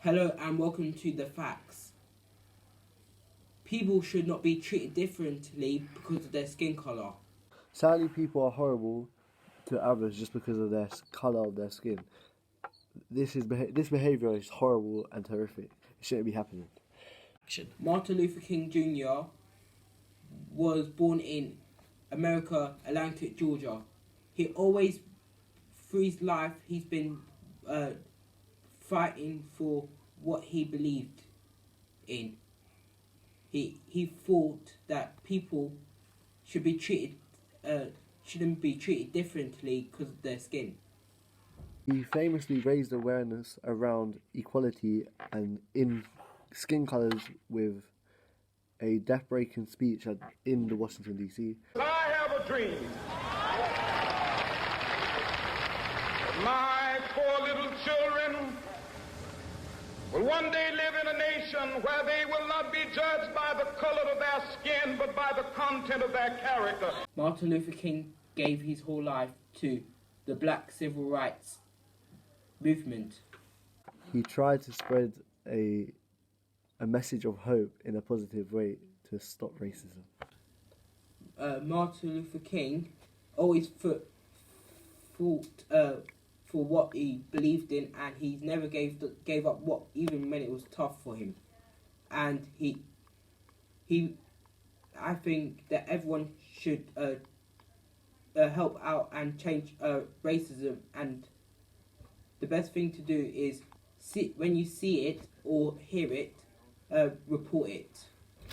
Hello and welcome to The Facts. People should not be treated differently because of their skin colour. Sadly, people are horrible to others just because of their colour of their skin. This behaviour is horrible and horrific. It shouldn't be happening. Martin Luther King Jr. was born in America, Atlanta, Georgia. He always, through his life, he's been fighting for what he believed in. He thought that people should be treated shouldn't be treated differently because of their skin. He famously raised awareness around equality and in skin colours with a death-breaking speech in the Washington DC. I have a dream. My poor little children will one day live in a nation where they will not be judged by the color of their skin, but by the content of their character. Martin Luther King gave his whole life to the black civil rights movement. He tried to spread a message of hope in a positive way to stop racism. Martin Luther King always fought for what he believed in, and he never gave up what, even when it was tough for him. And I think that everyone should help out and change racism. And the best thing to do is when you see it or hear it, report it.